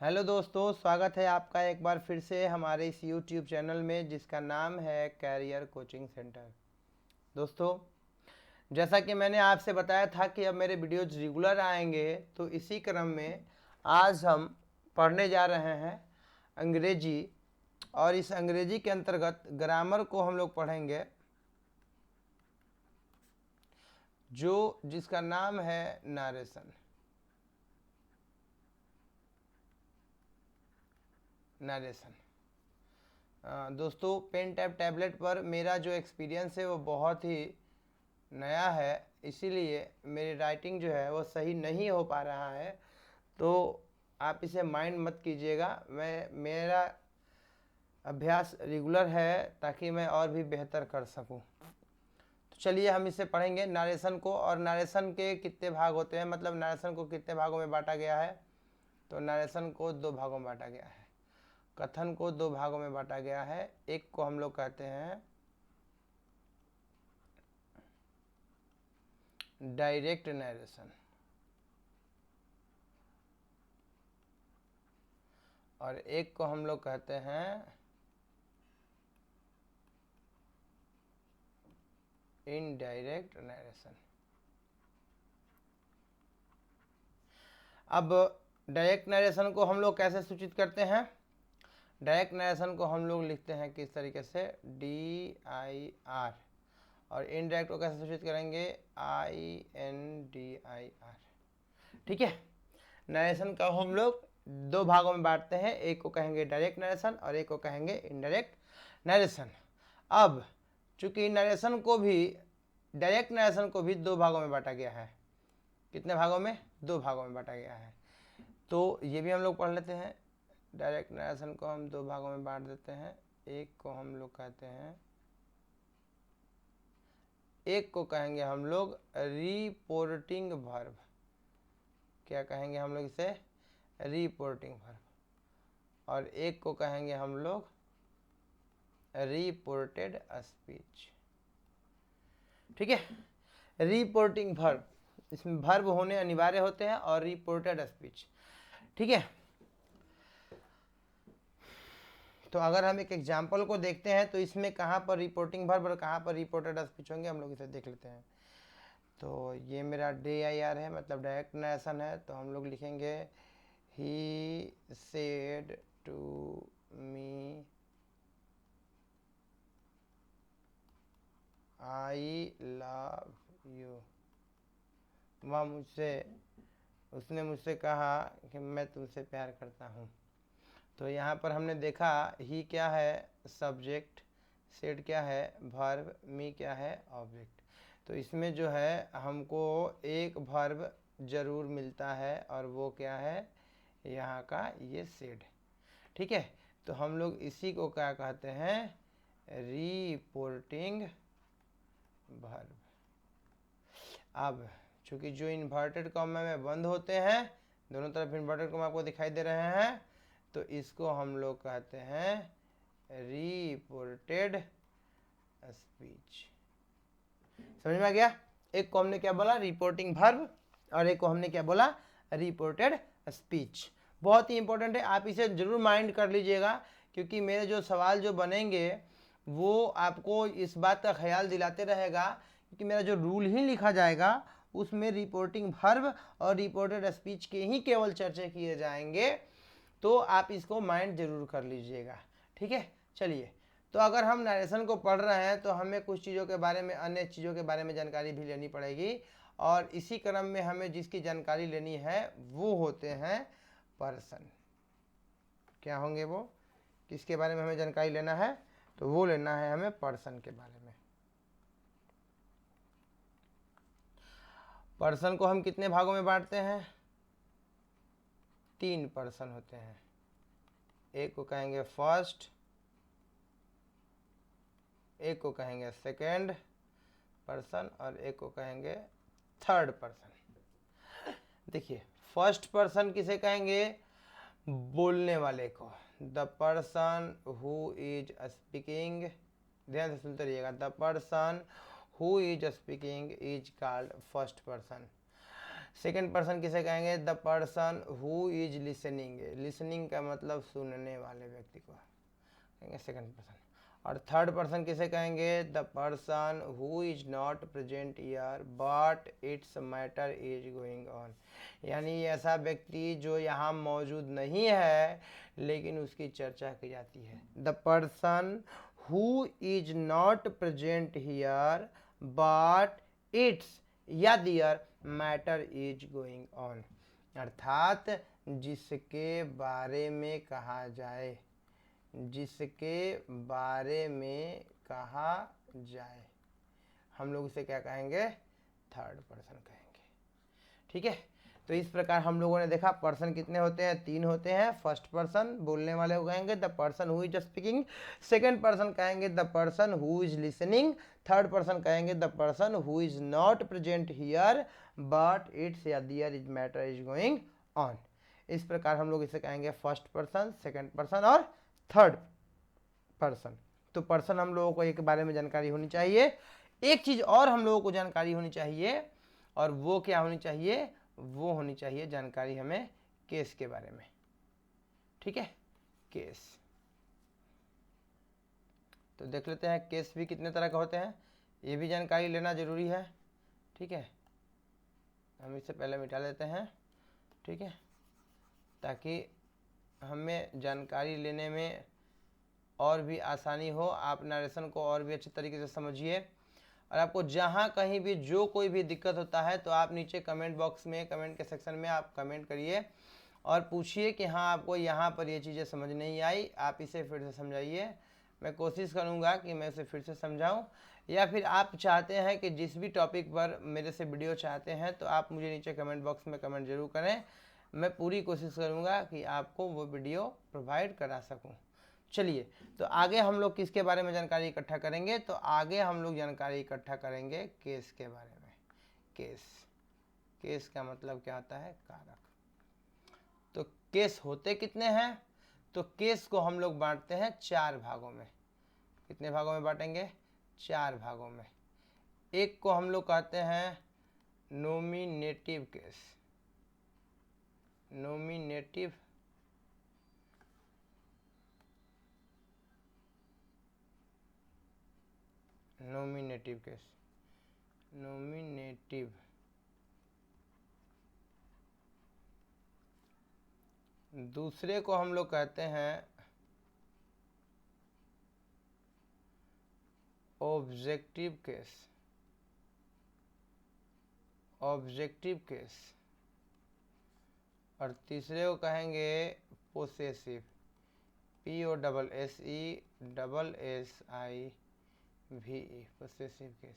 Hello दोस्तों, स्वागत है आपका एक बार फिर से हमारे इस YouTube चैनल में जिसका नाम है कैरियर कोचिंग सेंटर। दोस्तों, जैसा कि मैंने आपसे बताया था कि अब मेरे वीडियोज रेगुलर आएंगे, तो इसी क्रम में आज हम पढ़ने जा रहे हैं अंग्रेजी। और इस अंग्रेजी के अंतर्गत ग्रामर को हम लोग पढ़ेंगे, जिसका नाम है नरेशन। दोस्तों, पेन टैब टैबलेट पर मेरा जो एक्सपीरियंस है वो बहुत ही नया है, इसीलिए मेरी राइटिंग जो है वो सही नहीं हो पा रहा है। तो आप इसे माइंड मत कीजिएगा। मेरा अभ्यास रेगुलर है ताकि मैं और भी बेहतर कर सकूं। तो चलिए हम इसे पढ़ेंगे नरेशन को। और नरेशन के कितने भाग होते हैं, मतलब नरेशन को कितने भागों में बांटा गया है। तो नरेशन को 2 भागों में बांटा गया है। कथन को 2 भागों में बांटा गया है। एक को हम लोग कहते हैं डायरेक्ट नरेशन और एक को हम लोग कहते हैं इनडायरेक्ट नरेशन। अब डायरेक्ट नरेशन को हम लोग कैसे सूचित करते हैं। डायरेक्ट नरेशन को हम लोग लिखते हैं किस तरीके से, DIR। और इनडायरेक्ट को कैसे सूचित करेंगे, INDIR। ठीक है। नरेशन का हम लोग 2 भागों में बांटते हैं, एक को कहेंगे डायरेक्ट नरेशन और एक को कहेंगे इनडायरेक्ट नरेशन। अब चूंकि नरेशन को भी, डायरेक्ट नरेशन को भी 2 भागों में बांटा गया है। कितने भागों में, 2 भागों में बांटा गया है। तो ये भी हम लोग पढ़ लेते हैं। डायरेक्ट नरेशन को हम 2 भागों में बांट देते हैं। एक को हम लोग कहते हैं, एक को कहेंगे हम लोग रिपोर्टिंग वर्ब। क्या कहेंगे हम लोग इसे, रिपोर्टिंग वर्ब। और एक को कहेंगे हम लोग रिपोर्टेड स्पीच। ठीक है। रिपोर्टिंग वर्ब, इसमें वर्ब होने अनिवार्य होते हैं, और रिपोर्टेड स्पीच। ठीक है। तो अगर हम एक एग्जाम्पल को देखते हैं तो इसमें कहाँ पर रिपोर्टिंग वर्ब और कहाँ पर रिपोर्टेड स्पीच होंगे, हम लोग इसे देख लेते हैं। तो ये मेरा DIR है, मतलब डायरेक्ट नरेशन है। तो हम लोग लिखेंगे he said to me I love you. उसने मुझसे कहा कि मैं तुमसे प्यार करता हूँ। तो यहाँ पर हमने देखा ही क्या है, सब्जेक्ट, सेड क्या है, वर्ब, मी क्या है, ऑब्जेक्ट। तो इसमें जो है हमको एक वर्ब जरूर मिलता है, और वो क्या है, यहाँ का ये सेड। ठीक है। तो हम लोग इसी को क्या कहते हैं, रिपोर्टिंग वर्ब। अब चूंकि जो इन्वर्टेड कॉमा में बंद होते हैं, दोनों तरफ इन्वर्टेड कॉमा आपको दिखाई दे रहे हैं, तो इसको हम लोग कहते हैं रिपोर्टेड स्पीच। समझ में आ गया। एक को हमने क्या बोला, रिपोर्टिंग वर्ब, और एक को हमने क्या बोला, रिपोर्टेड स्पीच। बहुत ही इंपॉर्टेंट है, आप इसे जरूर माइंड कर लीजिएगा, क्योंकि मेरे जो सवाल जो बनेंगे वो आपको इस बात का ख्याल दिलाते रहेगा, क्योंकि मेरा जो रूल ही लिखा जाएगा उसमें रिपोर्टिंग वर्ब और रिपोर्टेड स्पीच के ही केवल चर्चा किए जाएंगे। तो आप इसको माइंड जरूर कर लीजिएगा। ठीक है। चलिए, तो अगर हम नरेशन को पढ़ रहे हैं तो हमें कुछ चीज़ों के बारे में, अन्य चीज़ों के बारे में जानकारी भी लेनी पड़ेगी। और इसी क्रम में हमें जिसकी जानकारी लेनी है वो होते हैं पर्सन। क्या होंगे वो, किसके बारे में हमें जानकारी लेना है, तो वो लेना है हमें पर्सन के बारे में। पर्सन को हम कितने भागों में बांटते हैं, 3 पर्सन होते हैं। एक को कहेंगे फर्स्ट, एक को कहेंगे सेकेंड पर्सन, और एक को कहेंगे थर्ड पर्सन। देखिए, फर्स्ट पर्सन किसे कहेंगे, बोलने वाले को, the person who is speaking. ध्यान से सुनते रहिएगा, the person who is speaking is called first person. Second person किसे कहेंगे? The person who is listening. Listening का मतलब सुनने वाले व्यक्ति को कहेंगे सेकंड पर्सन। और थर्ड पर्सन किसे कहेंगे? The person who is not present here but it's matter is going on. यानी ऐसा व्यक्ति जो यहाँ मौजूद नहीं है लेकिन उसकी चर्चा की जाती है। The person who is not present here but it's या दियर मैटर इज गोइंग ऑन, अर्थात जिसके बारे में कहा जाए, जिसके बारे में कहा जाए, हम लोग उसे क्या कहेंगे? थर्ड पर्सन कहेंगे। ठीक है, तो इस प्रकार हम लोगों ने देखा पर्सन कितने होते हैं? 3 होते हैं। फर्स्ट पर्सन बोलने वाले को कहेंगे the person who is speaking, second person कहेंगे the person who is listening, third person कहेंगे the person who is not present here but it's या there is matter is going on. इस प्रकार हम लोग इसे कहेंगे फर्स्ट पर्सन, सेकंड पर्सन और थर्ड पर्सन। तो पर्सन हम लोगों को एक बारे में जानकारी होनी चाहिए। एक चीज और हम लोगों को जानकारी होनी चाहिए, और वो क्या होनी चाहिए? वो होनी चाहिए जानकारी हमें केस के बारे में। ठीक है, केस। तो देख लेते हैं केस भी कितने तरह के होते हैं, ये भी जानकारी लेना जरूरी है। ठीक है, हम इससे पहले मिटा लेते हैं। ठीक है, ताकि हमें जानकारी लेने में और भी आसानी हो, आप नरेशन को और भी अच्छे तरीके से समझिए। और आपको जहाँ कहीं भी जो कोई भी दिक्कत होता है तो आप नीचे कमेंट बॉक्स में, कमेंट के सेक्शन में आप कमेंट करिए और पूछिए कि हाँ आपको यहाँ पर ये चीज़ें समझ नहीं आई, आप इसे फिर से समझाइए। मैं कोशिश करूँगा कि मैं इसे फिर से समझाऊँ, या फिर आप चाहते हैं कि जिस भी टॉपिक पर मेरे से वीडियो चाहते हैं तो आप मुझे नीचे कमेंट बॉक्स में कमेंट जरूर करें। मैं पूरी कोशिश करूँगा कि आपको वो वीडियो प्रोवाइड करा सकूँ। चलिए, तो आगे हम लोग किसके बारे में जानकारी इकट्ठा करेंगे? तो आगे हम लोग जानकारी इकट्ठा करेंगे केस के बारे में। केस, केस का मतलब क्या होता है? कारक। तो केस होते कितने हैं? तो केस को हम लोग बांटते हैं 4 भागों में। कितने भागों में बांटेंगे? 4 भागों में। एक को हम लोग कहते हैं nominative case, nominative nominative case, nominative. दूसरे को हम लोग कहते हैं ऑब्जेक्टिव केस, ऑब्जेक्टिव केस। और तीसरे को कहेंगे पोसेसिव, POSSESSIVE, पोसेसिव केस।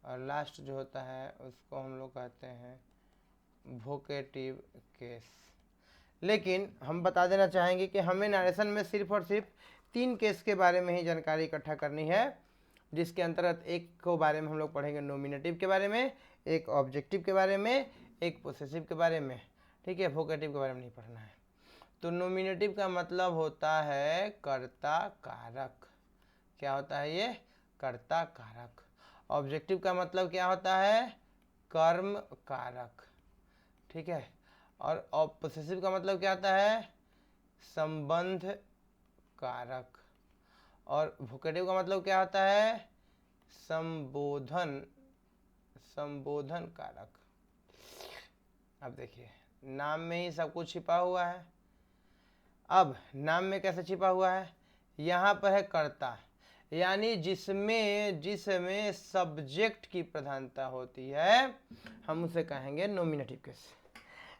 और लास्ट जो होता है उसको हम लोग कहते हैं वोकेटिव केस। लेकिन हम बता देना चाहेंगे कि हमें नरेशन में सिर्फ और सिर्फ 3 केस के बारे में ही जानकारी इकट्ठा करनी है, जिसके अंतर्गत एक को बारे में हम लोग पढ़ेंगे नोमिनेटिव के बारे में, एक ऑब्जेक्टिव के बारे में, एक पोसेसिव के बारे में। ठीक है, वोकेटिव के बारे में नहीं पढ़ना है। तो नोमिनेटिव का मतलब होता है कर्ता कारक। क्या होता है ये? कर्ता कारक। ऑब्जेक्टिव का मतलब क्या होता है? कर्म कारक। ठीक है, और पोसेसिव का मतलब क्या होता है? संबंध कारक। और वोकेटिव का मतलब क्या होता है? संबोधन, संबोधन कारक। अब देखिए, नाम में ही सब कुछ छिपा हुआ है। अब नाम में कैसे छिपा हुआ है? यहाँ पर है कर्ता, यानी जिसमें सब्जेक्ट की प्रधानता होती है, हम उसे कहेंगे नोमिनेटिव केस।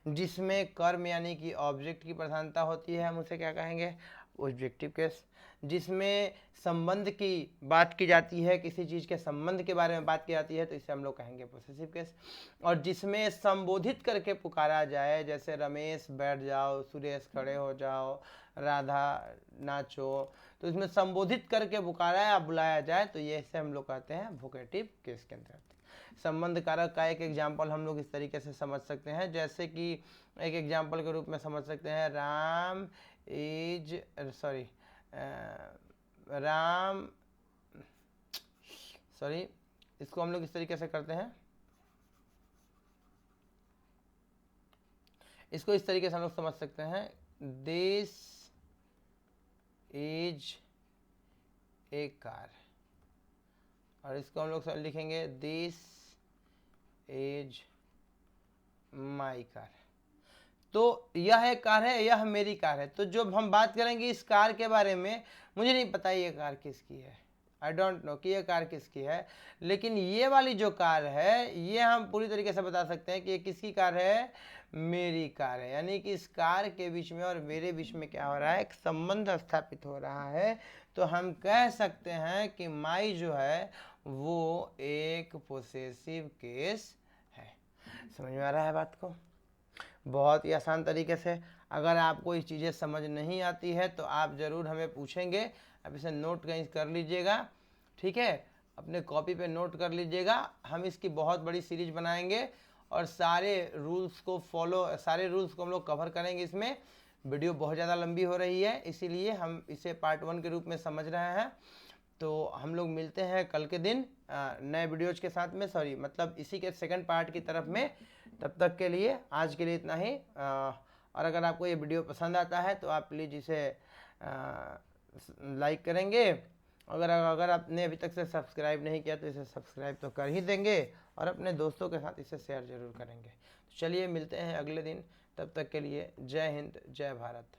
जिसमें कर्म यानी कि ऑब्जेक्ट की प्रधानता होती है, हम उसे क्या कहेंगे? Objective case. जिसमें संबंध की बात की जाती है, किसी चीज़ के संबंध के बारे में बात की जाती है, तो इसे हम लोग कहेंगे पोसेसिव केस। और जिसमें संबोधित करके पुकारा जाए, जैसे रमेश बैठ जाओ, सुरेश खड़े हो जाओ, राधा नाचो, तो इसमें संबोधित करके पुकारा या बुलाया जाए, तो ये इसे हम लोग कहते हैं वोकेटिव केस के अंतर्गत। संबंध कारक का एक एग्जाम्पल हम लोग इस तरीके से समझ सकते हैं, जैसे कि एक एग्जाम्पल के रूप में समझ सकते हैं इसको हम लोग इस तरीके से करते हैं, इसको इस तरीके से हम लोग समझ सकते हैं, दिस इज ए कार, और इसको हम लोग लिखेंगे दिस इज माई कार। तो यह एक कार है, यह मेरी कार है। तो जब हम बात करेंगे इस कार के बारे में, मुझे नहीं पता ये कार किसकी है, आई डोंट नो कि ये कार किसकी है, लेकिन ये वाली जो कार है ये हम पूरी तरीके से बता सकते हैं कि ये किसकी कार है, मेरी कार है। यानी कि इस कार के बीच में और मेरे बीच में क्या हो रहा है, एक संबंध स्थापित हो रहा है। तो हम कह सकते हैं कि माई जो है वो एक पोसेसिव केस है। समझ में आ रहा है बात को? बहुत ही आसान तरीके से। अगर आपको ये चीज़ें समझ नहीं आती है तो आप ज़रूर हमें पूछेंगे। अब इसे नोट कहीं कर लीजिएगा, ठीक है, अपने कॉपी पे नोट कर लीजिएगा। हम इसकी बहुत बड़ी सीरीज बनाएंगे और सारे रूल्स को हम लोग कवर करेंगे। इसमें वीडियो बहुत ज़्यादा लंबी हो रही है, इसीलिए हम इसे पार्ट 1 के रूप में समझ रहे हैं। तो हम लोग मिलते हैं कल के दिन नए वीडियोज के साथ में, मतलब इसी के सेकंड पार्ट की तरफ में। तब तक के लिए आज के लिए इतना ही। और अगर आपको ये वीडियो पसंद आता है तो आप प्लीज़ इसे लाइक करेंगे। अगर आपने अभी तक से सब्सक्राइब नहीं किया तो इसे सब्सक्राइब तो कर ही देंगे, और अपने दोस्तों के साथ इसे शेयर ज़रूर करेंगे। तो चलिए मिलते हैं अगले दिन, तब तक के लिए जय हिंद, जय भारत।